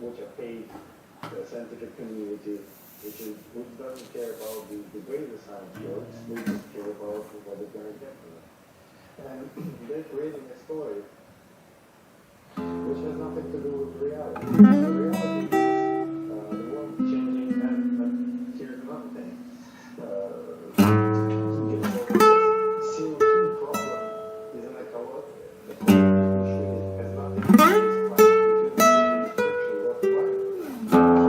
which are paid the scientific community, which doesn't care about the way the science works, they just care about what they're going to get from it. And they're creating a story which has nothing to do with reality. The reality is the world changing, and here's another thing. CO2 problem is an ecological issue. It has nothing to do with climate. It has restriction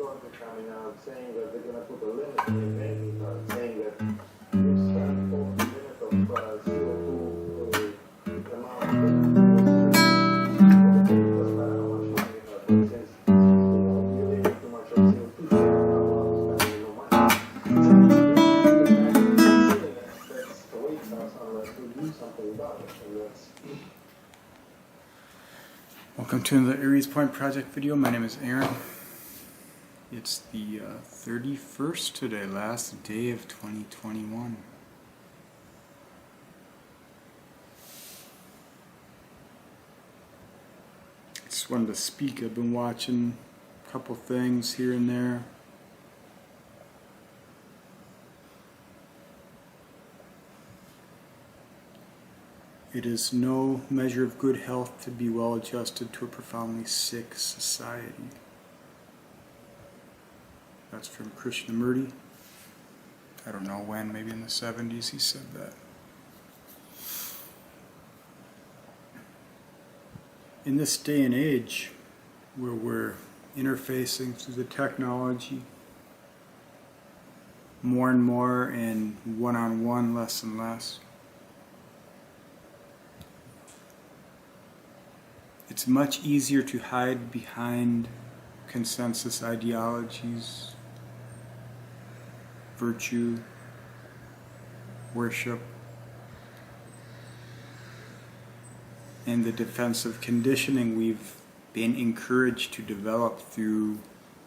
of coming out saying that they're going to put a limit in it, saying that you spend over the limit of CO2 amount doesn't matter how much money you have, but since you leave too much of CO2, so you're not allowed to spend no money. That's the way it sounds unless we do something about it. And that's Welcome to the AriesPointProject video. My name is Aaron. It's the 31st today, last day of 2021. Just wanted to speak. I've been watching a couple things here and there. It is no measure of good health to be well adjusted to a profoundly sick society. That's from Krishnamurti. I don't know when, maybe in the 70s he said that. In this day and age, where we're interfacing through the technology more and more and one-on-one, less and less, it's much easier to hide behind consensus ideologies, virtue, worship, and the defensive conditioning we've been encouraged to develop through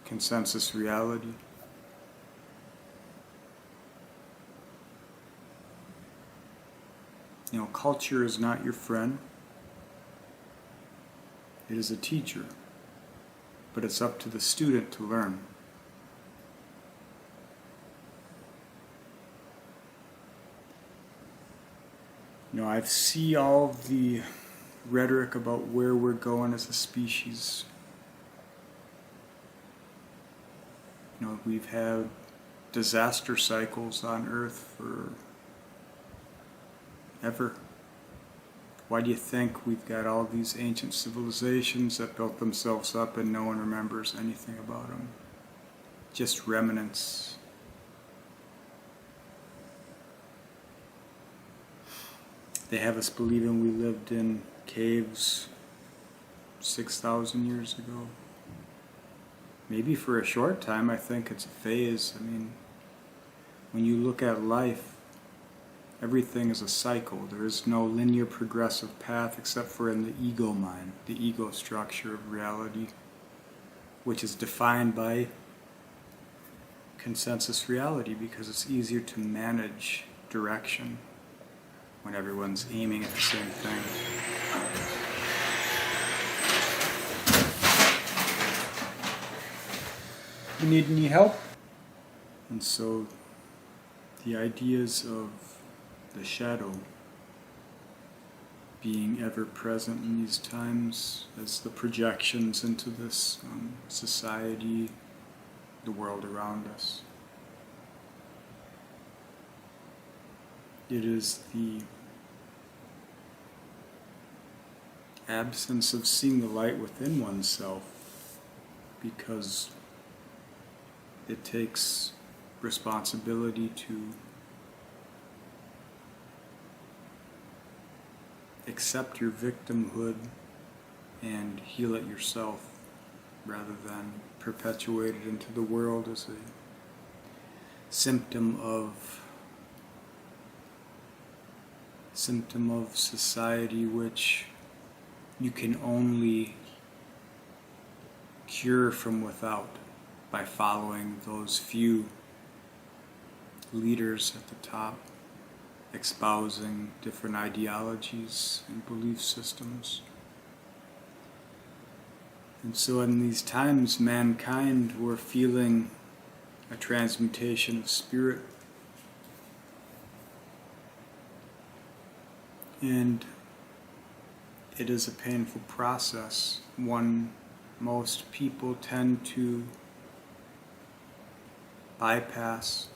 consensus reality. You know, culture is not your friend. It is a teacher, but it's up to the student to learn. You know, I see all the rhetoric about where we're going as a species. You know, we've had disaster cycles on Earth for ever. Why do you think we've got all these ancient civilizations that built themselves up and no one remembers anything about them? Just remnants. They have us believing we lived in caves 6,000 years ago. Maybe for a short time. I think it's a phase. I mean, when you look at life, everything is a cycle. There is no linear progressive path except for in the ego mind, the ego structure of reality, which is defined by consensus reality because it's easier to manage direction when everyone's aiming at the same thing. You need any help? And so the ideas of the shadow being ever present in these times as the projections into this society, the world around us. It is the absence of seeing the light within oneself, because it takes responsibility to accept your victimhood and heal it yourself, rather than perpetuate it into the world as a symptom of society which you can only cure from without by following those few leaders at the top, espousing different ideologies and belief systems. And so in these times, mankind were feeling a transmutation of spirit. And it is a painful process, one most people tend to bypass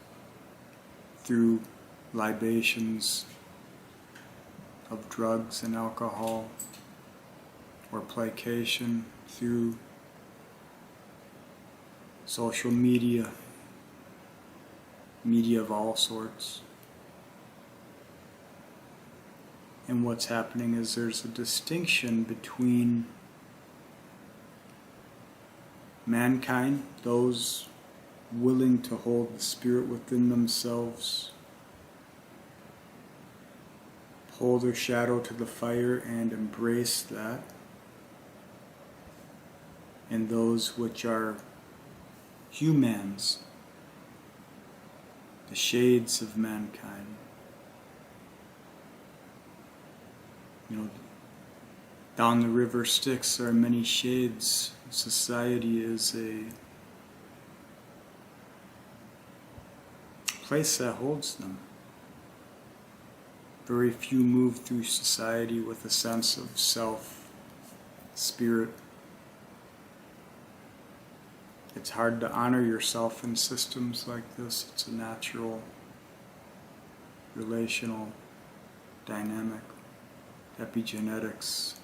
through libations of drugs and alcohol, or placation through social media of all sorts. And what's happening is there's a distinction between mankind, those willing to hold the spirit within themselves, hold their shadow to the fire and embrace that, and those which are humans, the shades of mankind. You know, down the river Styx there are many shades. Society is a place that holds them. Very few move through society with a sense of self, spirit. It's hard to honor yourself in systems like this. It's a natural, relational dynamic. Epigenetics.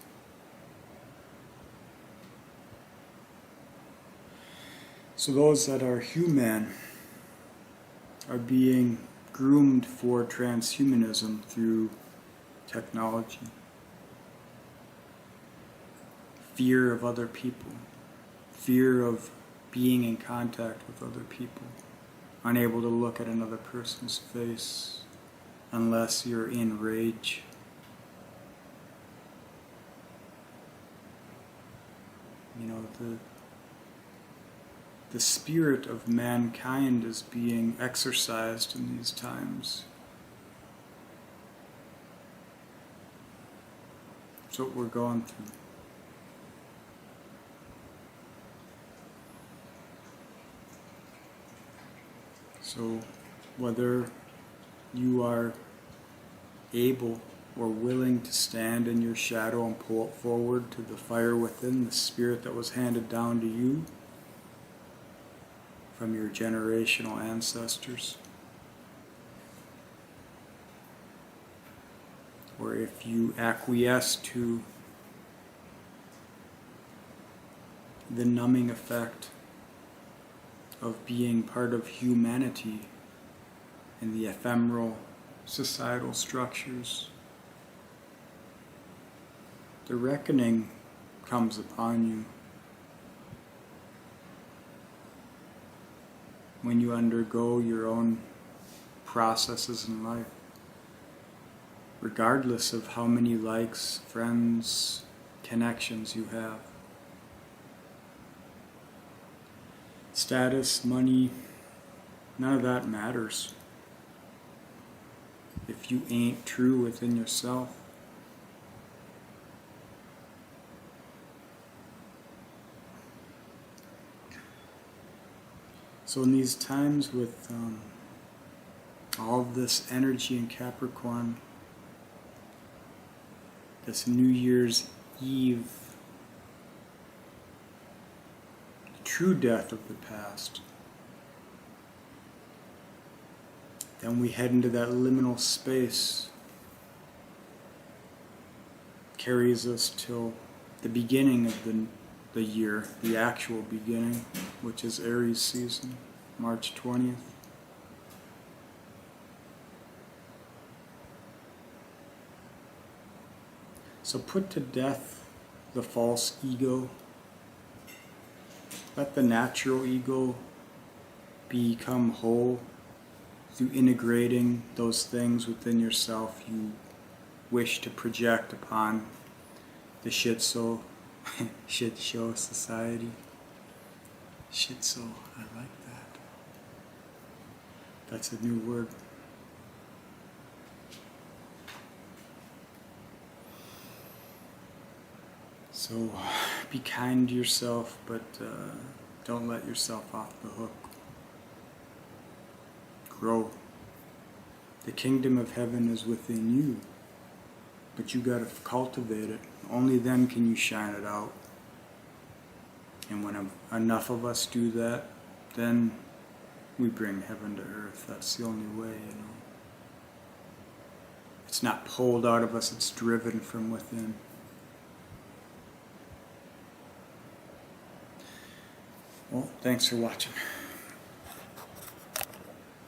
So those that are human are being groomed for transhumanism through technology. Fear of other people. Fear of being in contact with other people. Unable to look at another person's face unless you're in rage. You know, the spirit of mankind is being exercised in these times. That's what we're going through. So whether you are able or willing to stand in your shadow and pull it forward to the fire within, the spirit that was handed down to you from your generational ancestors, or if you acquiesce to the numbing effect of being part of humanity in the ephemeral societal structures, the reckoning comes upon you when you undergo your own processes in life, regardless of how many likes, friends, connections you have. Status, money, none of that matters if you ain't true within yourself. So in these times with all of this energy in Capricorn, this New Year's Eve, the true death of the past. Then we head into that liminal space, carries us till the beginning of the year, the actual beginning, which is Aries season, March 20th. So put to death the false ego. Let the natural ego become whole through integrating those things within yourself you wish to project upon the shit show society. Shit show, I like that. That's a new word. So be kind to yourself, but don't let yourself off the hook. Grow. The kingdom of heaven is within you, but you gotta cultivate it. Only then can you shine it out. And when enough of us do that, then we bring heaven to earth. That's the only way, you know. It's not pulled out of us, it's driven from within. Well, thanks for watching.